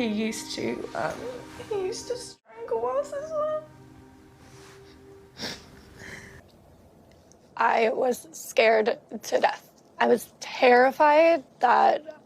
used to strangle us as well. I was scared to death. I was terrified that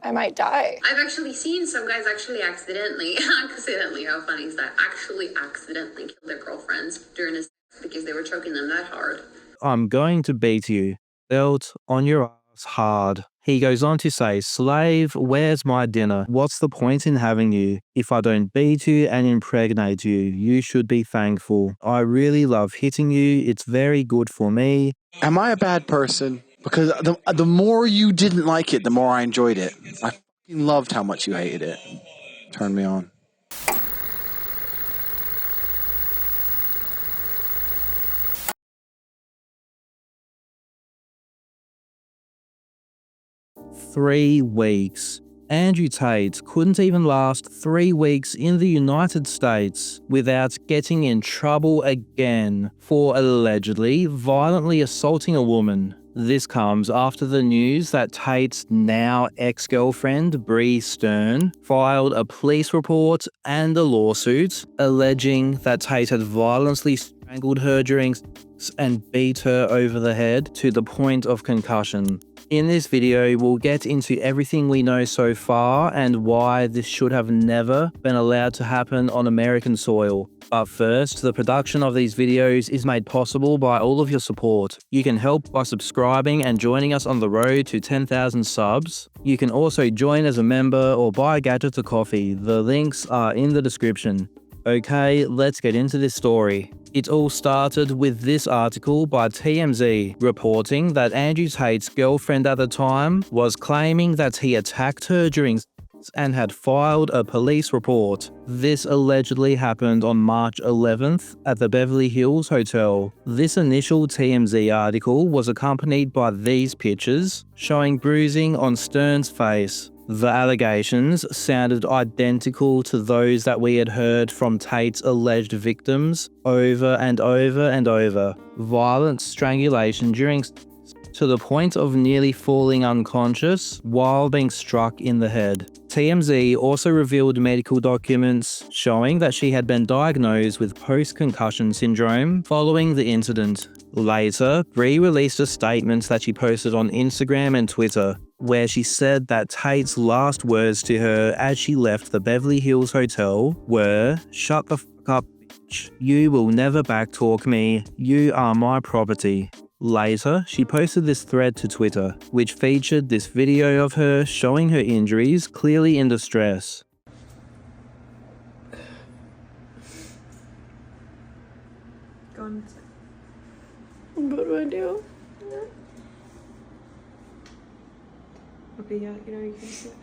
I might die. I've actually seen some guys accidentally, how funny is that? Accidentally kill their girlfriends during a sex because they were choking them that hard. I'm going to beat you. Belt on your ass hard. He goes on to say, slave, where's my dinner? What's the point in having you? If I don't beat you and impregnate you, you should be thankful. I really love hitting you. It's very good for me. Am I a bad person? Because the more you didn't like it, the more I enjoyed it. I fucking loved how much you hated it. Turn me on. Three weeks. Andrew Tate couldn't even last 3 weeks in the United States without getting in trouble again for allegedly violently assaulting a woman. This comes after the news that Tate's now ex-girlfriend, Bri Stern, filed a police report and a lawsuit alleging that Tate had violently strangled her during sex and beat her over the head to the point of concussion. In this video, we'll get into everything we know so far and why this should have never been allowed to happen on American soil. But first, the production of these videos is made possible by all of your support. You can help by subscribing and joining us on the road to 10,000 subs. You can also join as a member or buy Gadget a coffee. The links are in the description. Okay, let's get into this story. It all started with this article by TMZ reporting that Andrew Tate's girlfriend at the time was claiming that he attacked her during sex and had filed a police report. This allegedly happened on March 11th at the Beverly Hills Hotel. This initial TMZ article was accompanied by these pictures showing bruising on Stern's face. The allegations sounded identical to those that we had heard from Tate's alleged victims over and over and over. Violent strangulation during sex to the point of nearly falling unconscious while being struck in the head. TMZ also revealed medical documents showing that she had been diagnosed with post-concussion syndrome following the incident. Later, Bri released a statement that she posted on Instagram and Twitter, where she said that Tate's last words to her as she left the Beverly Hills Hotel were, "Shut the fuck up, bitch. You will never backtalk me. You are my property." Later, she posted this thread to Twitter, which featured this video of her showing her injuries, clearly in distress. Go on. What do I do? Okay, yeah, you can see it.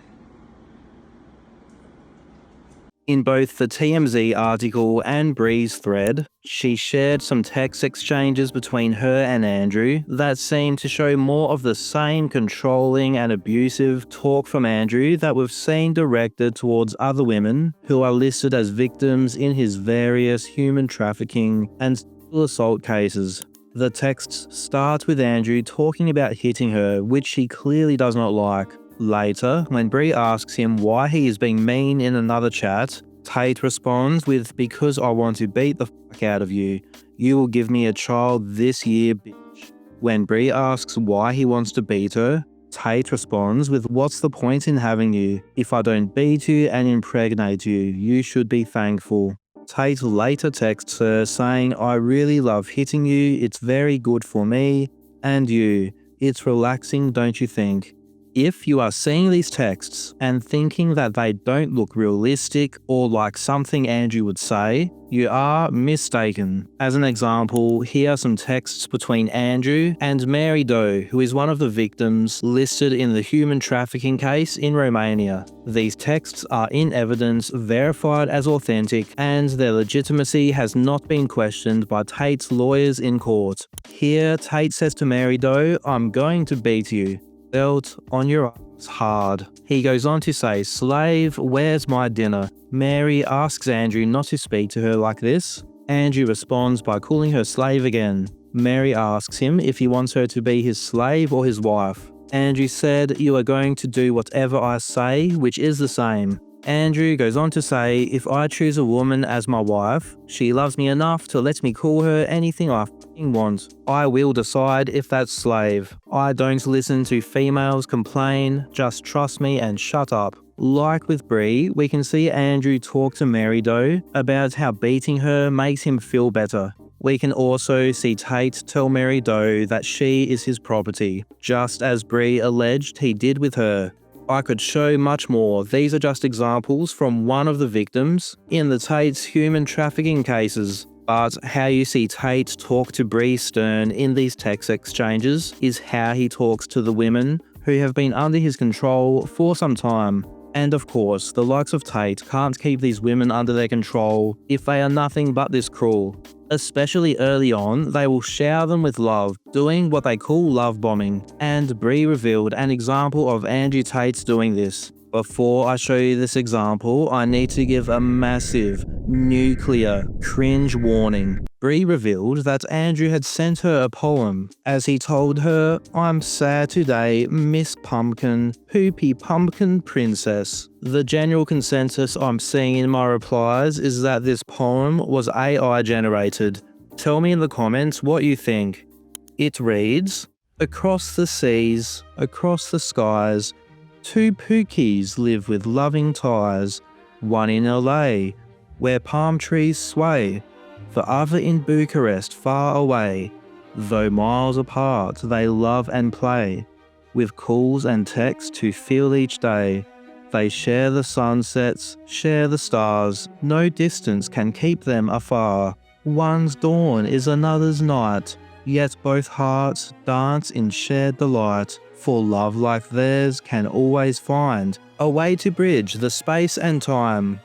In both the TMZ article and Bri's thread, she shared some text exchanges between her and Andrew that seemed to show more of the same controlling and abusive talk from Andrew that we've seen directed towards other women who are listed as victims in his various human trafficking and sexual assault cases. The texts start with Andrew talking about hitting her, which she clearly does not like. Later, when Bri asks him why he is being mean in another chat, Tate responds with, "Because I want to beat the fuck out of you. You will give me a child this year, bitch." When Bri asks why he wants to beat her, Tate responds with, "What's the point in having you? If I don't beat you and impregnate you, you should be thankful." Tate later texts her saying, "I really love hitting you. It's very good for me. And you. It's relaxing, don't you think?" If you are seeing these texts and thinking that they don't look realistic or like something Andrew would say, you are mistaken. As an example, here are some texts between Andrew and Mary Doe, who is one of the victims listed in the human trafficking case in Romania. These texts are in evidence, verified as authentic, and their legitimacy has not been questioned by Tate's lawyers in court. Here, Tate says to Mary Doe, "I'm going to beat you. Belt on your ass hard." He goes on to say, "Slave, where's my dinner?" Mary asks Andrew not to speak to her like this. Andrew responds by calling her slave again. Mary asks him if he wants her to be his slave or his wife. Andrew said, "You are going to do whatever I say," which is the same. Andrew goes on to say, if I choose a woman as my wife, she loves me enough to let me call her anything I f***ing want. I will decide if that's slave. I don't listen to females complain, just trust me and shut up. Like with Bri, we can see Andrew talk to Mary Doe about how beating her makes him feel better. We can also see Tate tell Mary Doe that she is his property, just as Bri alleged he did with her. I could show much more. These are just examples from one of the victims in the Tate's human trafficking cases. But how you see Tate talk to Bri Stern in these text exchanges is how he talks to the women who have been under his control for some time. And of course, the likes of Tate can't keep these women under their control if they are nothing but this cruel. Especially early on, they will shower them with love, doing what they call love bombing, and Bri revealed an example of Andrew Tate doing this. Before I show you this example, I need to give a massive, nuclear, cringe warning. Bri revealed that Andrew had sent her a poem, as he told her, "I'm sad today, Miss Pumpkin, Poopy Pumpkin Princess." The general consensus I'm seeing in my replies is that this poem was AI generated. Tell me in the comments what you think. It reads, "Across the seas, across the skies, two Pookies live with loving ties, one in LA, where palm trees sway, the other in Bucharest far away. Though miles apart, they love and play, with calls and texts to feel each day. They share the sunsets, share the stars, no distance can keep them afar. One's dawn is another's night, yet both hearts dance in shared delight. For love like theirs can always find a way to bridge the space and time."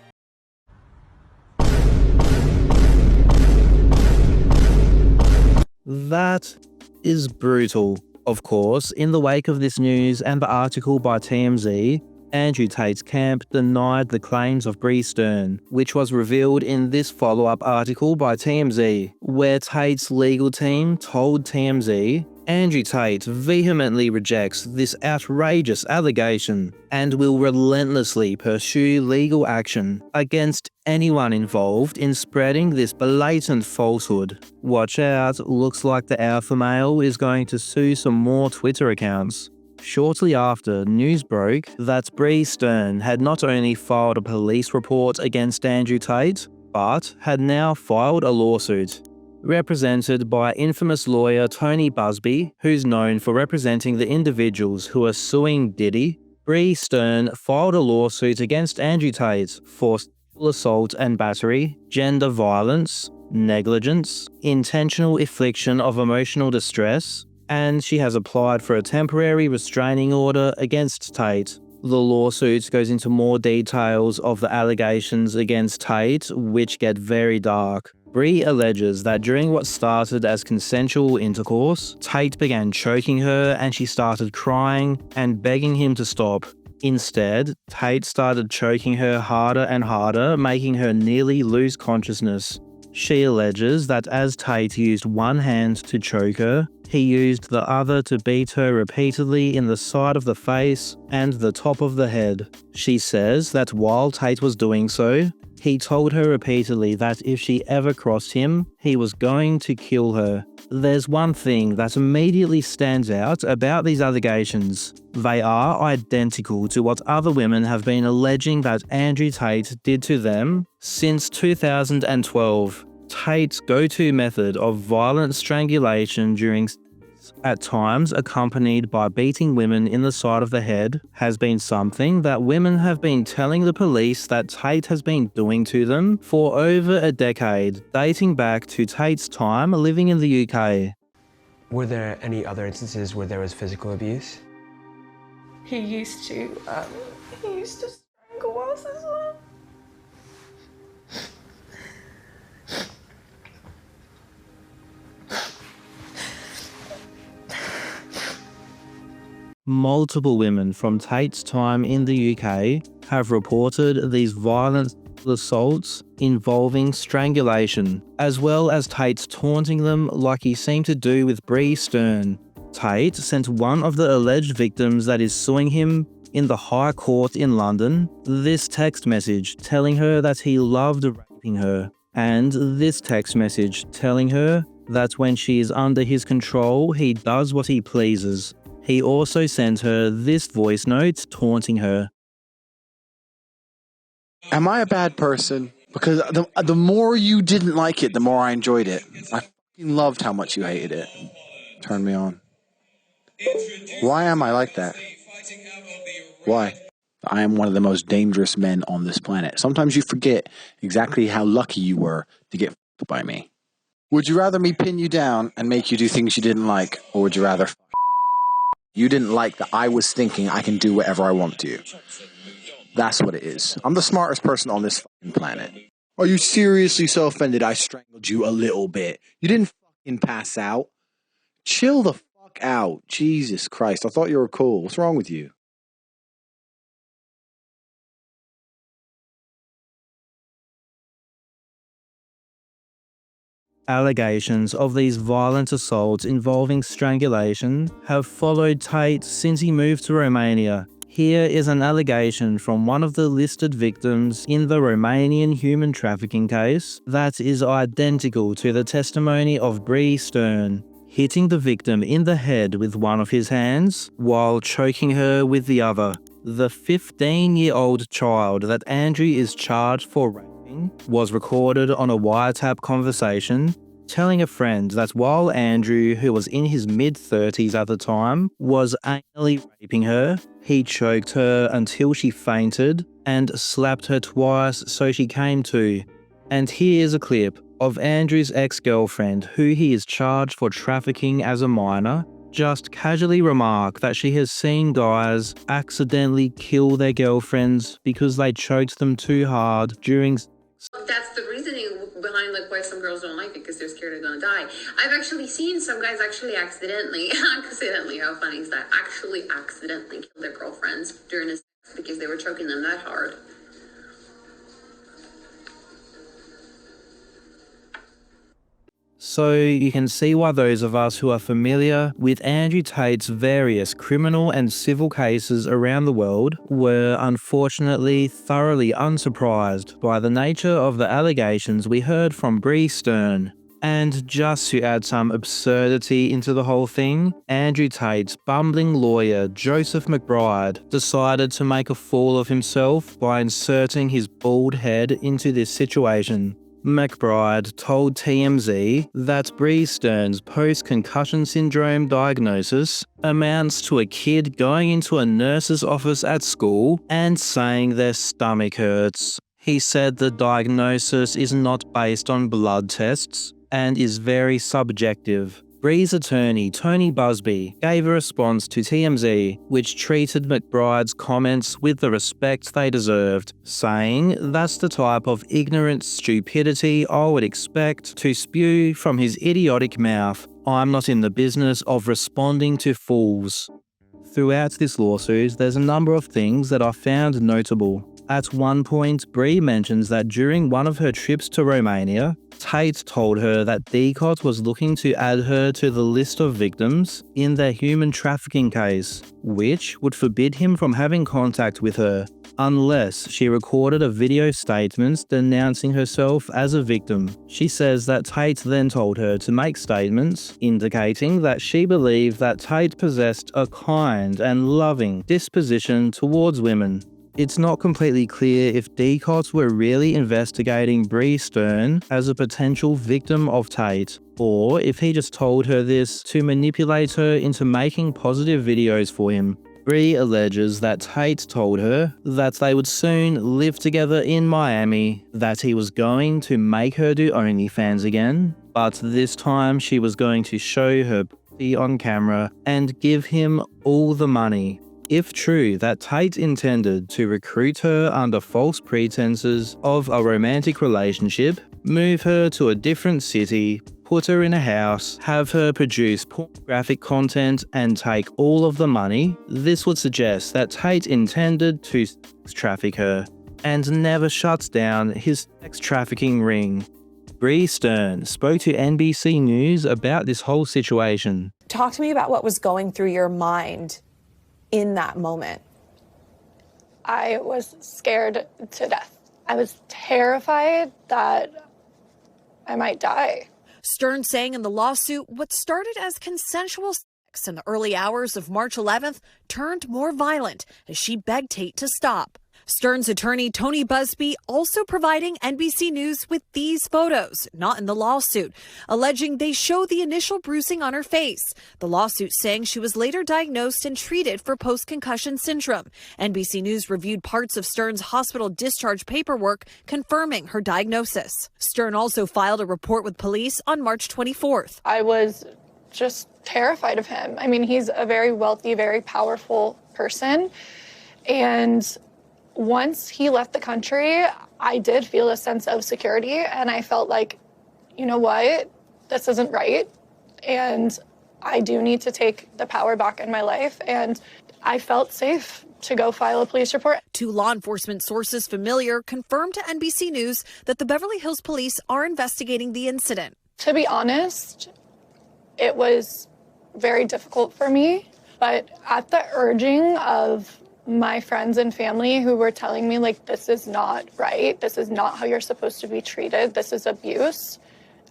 That is brutal. Of course, in the wake of this news and the article by TMZ, Andrew Tate's camp denied the claims of Bri Stern, which was revealed in this follow-up article by TMZ, where Tate's legal team told TMZ, Andrew Tate vehemently rejects this outrageous allegation and will relentlessly pursue legal action against anyone involved in spreading this blatant falsehood. Watch out, looks like the alpha male is going to sue some more Twitter accounts. Shortly after, news broke that Bri Stern had not only filed a police report against Andrew Tate, but had now filed a lawsuit. Represented by infamous lawyer Tony Busby, who's known for representing the individuals who are suing Diddy, Bri Stern filed a lawsuit against Andrew Tate for sexual assault and battery, gender violence, negligence, intentional infliction of emotional distress, and she has applied for a temporary restraining order against Tate. The lawsuit goes into more details of the allegations against Tate, which get very dark. Bri alleges that during what started as consensual intercourse, Tate began choking her and she started crying and begging him to stop. Instead, Tate started choking her harder and harder, making her nearly lose consciousness. She alleges that as Tate used one hand to choke her, he used the other to beat her repeatedly in the side of the face and the top of the head. She says that while Tate was doing so, he told her repeatedly that if she ever crossed him, he was going to kill her. There's one thing that immediately stands out about these allegations. They are identical to what other women have been alleging that Andrew Tate did to them since 2012. Tate's go-to method of violent strangulation during at times accompanied by beating women in the side of the head, has been something that women have been telling the police that Tate has been doing to them for over a decade, dating back to Tate's time living in the UK. Were there any other instances where there was physical abuse? He used to strangle us as well. Multiple women from Tate's time in the UK have reported these violent assaults involving strangulation, as well as Tate's taunting them like he seemed to do with Bri Stern. Tate sent one of the alleged victims that is suing him in the High Court in London, this text message telling her that he loved raping her, and this text message telling her that when she is under his control, he does what he pleases. He also sent her this voice note taunting her. Am I a bad person? Because the more you didn't like it, the more I enjoyed it. I fucking loved how much you hated it. Turned me on. Why am I like that? Why? I am one of the most dangerous men on this planet. Sometimes you forget exactly how lucky you were to get f***ed by me. Would you rather me pin you down and make you do things you didn't like, or would you rather you didn't like that I was thinking I can do whatever I want to? That's what it is. I'm the smartest person on this fucking planet. Are you seriously so offended I strangled you a little bit? You didn't fucking pass out. Chill the fuck out. Jesus Christ, I thought you were cool. What's wrong with you? Allegations of these violent assaults involving strangulation have followed Tate since he moved to Romania. Here is an allegation from one of the listed victims in the Romanian human trafficking case that is identical to the testimony of Bri Stern, hitting the victim in the head with one of his hands while choking her with the other. The 15-year-old child that Andrew is charged for raping was recorded on a wiretap conversation, telling a friend that while Andrew, who was in his mid-30s at the time, was anally raping her, he choked her until she fainted and slapped her twice so she came to. And here's a clip of Andrew's ex-girlfriend, who he is charged for trafficking as a minor, just casually remark that she has seen guys accidentally kill their girlfriends because they choked them too hard during. That's the reasoning behind like why some girls don't like it, because they're scared they're gonna die. I've actually seen some guys actually accidentally, how funny is that? Actually accidentally kill their girlfriends during a sex because they were choking them that hard. So you can see why those of us who are familiar with Andrew Tate's various criminal and civil cases around the world were unfortunately thoroughly unsurprised by the nature of the allegations we heard from Bri Stern. And just to add some absurdity into the whole thing, Andrew Tate's bumbling lawyer Joseph McBride decided to make a fool of himself by inserting his bald head into this situation. McBride told TMZ that Bri Stern's post-concussion syndrome diagnosis amounts to a kid going into a nurse's office at school and saying their stomach hurts. He said the diagnosis is not based on blood tests and is very subjective. Bri's attorney, Tony Busby, gave a response to TMZ which treated McBride's comments with the respect they deserved, saying that's the type of ignorant stupidity I would expect to spew from his idiotic mouth. I'm not in the business of responding to fools. Throughout this lawsuit, there's a number of things that I found notable. At one point, Bri mentions that during one of her trips to Romania, Tate told her that Decot was looking to add her to the list of victims in their human trafficking case, which would forbid him from having contact with her, unless she recorded a video statement denouncing herself as a victim. She says that Tate then told her to make statements indicating that she believed that Tate possessed a kind and loving disposition towards women. It's not completely clear if Decot were really investigating Bri Stern as a potential victim of Tate, or if he just told her this to manipulate her into making positive videos for him. Bri alleges that Tate told her that they would soon live together in Miami, that he was going to make her do OnlyFans again, but this time she was going to show her pussy on camera and give him all the money. If true that Tate intended to recruit her under false pretenses of a romantic relationship, move her to a different city, put her in a house, have her produce pornographic content and take all of the money, this would suggest that Tate intended to sex traffic her and never shuts down his sex trafficking ring. Bri Stern spoke to NBC News about this whole situation. Talk to me about what was going through your mind in that moment. I was scared to death. I was terrified that I might die. Stern saying in the lawsuit what started as consensual sex in the early hours of March 11th turned more violent as she begged Tate to stop. Stern's attorney, Tony Busby, also providing NBC News with these photos, not in the lawsuit, alleging they show the initial bruising on her face. The lawsuit saying she was later diagnosed and treated for post-concussion syndrome. NBC News reviewed parts of Stern's hospital discharge paperwork confirming her diagnosis. Stern also filed a report with police on March 24th. I was just terrified of him. I mean, he's a very wealthy, very powerful person. And once he left the country, I did feel a sense of security, and I felt like, you know what, this isn't right, and I do need to take the power back in my life, and I felt safe to go file a police report. Two law enforcement sources familiar confirmed to NBC News that the Beverly Hills police are investigating the incident. To be honest, it was very difficult for me, but at the urging of my friends and family who were telling me, like, this is not right, this is not how you're supposed to be treated, this is abuse,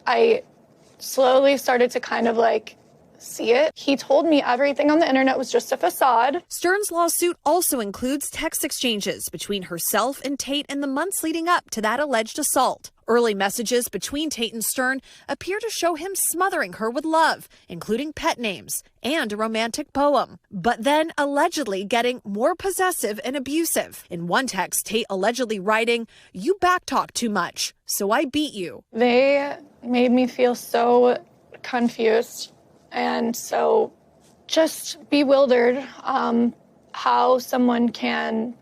I slowly started to kind of like see it. He told me everything on the internet was just a facade. Stern's lawsuit also includes text exchanges between herself and Tate in the months leading up to that alleged assault. Early messages between Tate and Stern appear to show him smothering her with love, including pet names and a romantic poem, but then allegedly getting more possessive and abusive. In one text, Tate allegedly writing, "You backtalk too much, so I beat you." They made me feel so confused and so just bewildered how someone can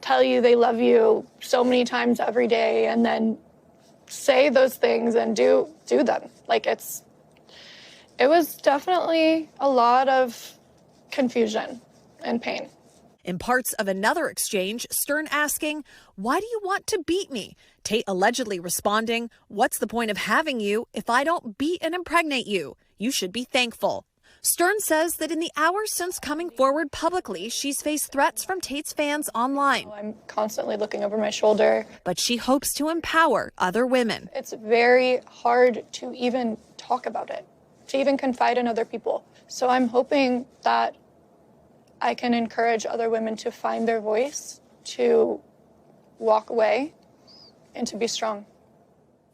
tell you they love you so many times every day and then say those things and do them. Like, it was definitely a lot of confusion and pain. In parts of another exchange, Stern asking, "Why do you want to beat me?" Tate allegedly responding, "What's the point of having you if I don't beat and impregnate you? You should be thankful." Stern says that in the hours since coming forward publicly, she's faced threats from Tate's fans online. I'm constantly looking over my shoulder. But she hopes to empower other women. It's very hard to even talk about it, to even confide in other people. So I'm hoping that I can encourage other women to find their voice, to walk away, and to be strong.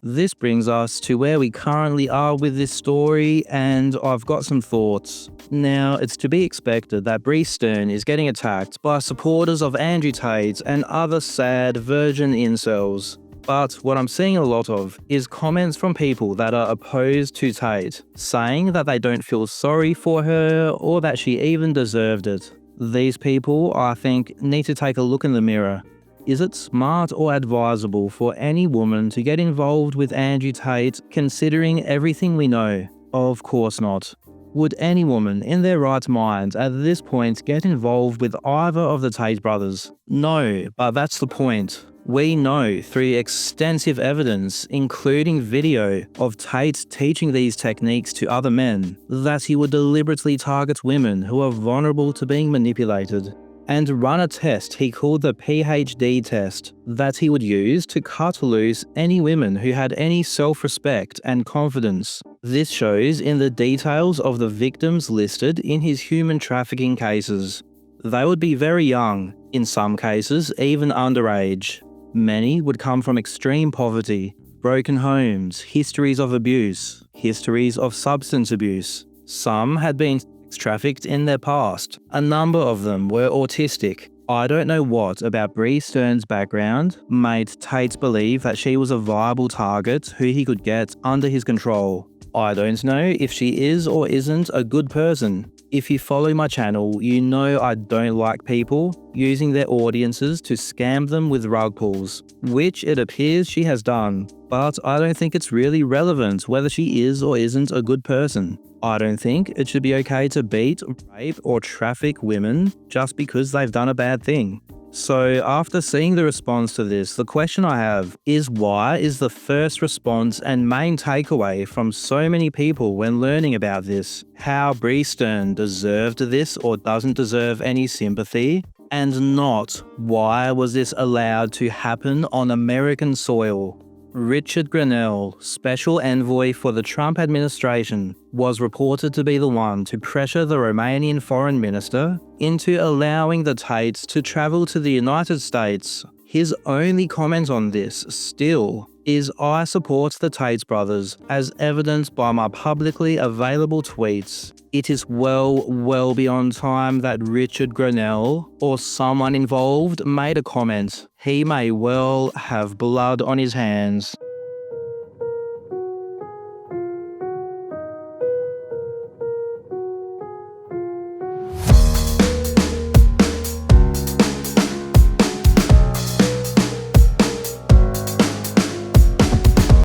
This brings us to where we currently are with this story, and I've got some thoughts. Now, it's to be expected that Bri Stern is getting attacked by supporters of Andrew Tate and other sad virgin incels. But what I'm seeing a lot of is comments from people that are opposed to Tate, saying that they don't feel sorry for her or that she even deserved it. These people, I think, need to take a look in the mirror. Is it smart or advisable for any woman to get involved with Andrew Tate, considering everything we know? Of course not. Would any woman in their right mind at this point get involved with either of the Tate brothers? No, but that's the point. We know through extensive evidence, including video of Tate teaching these techniques to other men, that he would deliberately target women who are vulnerable to being manipulated, and run a test he called the PhD test that he would use to cut loose any women who had any self-respect and confidence. This shows in the details of the victims listed in his human trafficking cases. They would be very young, in some cases even underage. Many would come from extreme poverty, broken homes, histories of abuse, histories of substance abuse. Some had been trafficked in their past. A number of them were autistic. I don't know what about Bri Stern's background made Tate believe that she was a viable target who he could get under his control. I don't know if she is or isn't a good person. If you follow my channel, you know I don't like people using their audiences to scam them with rug pulls, which it appears she has done. But I don't think it's really relevant whether she is or isn't a good person. I don't think it should be okay to beat, rape, or traffic women just because they've done a bad thing. So after seeing the response to this, the question I have is, why is the first response and main takeaway from so many people when learning about this how Bri Stern deserved this or doesn't deserve any sympathy? And not why was this allowed to happen on American soil. Richard Grenell, special envoy for the Trump administration, was reported to be the one to pressure the Romanian foreign minister into allowing the Tates to travel to the United States. His only comment on this, still, is I support the Tate brothers, as evidenced by my publicly available tweets. It is well beyond time that Richard Grenell, or someone involved, made a comment. He may well have blood on his hands.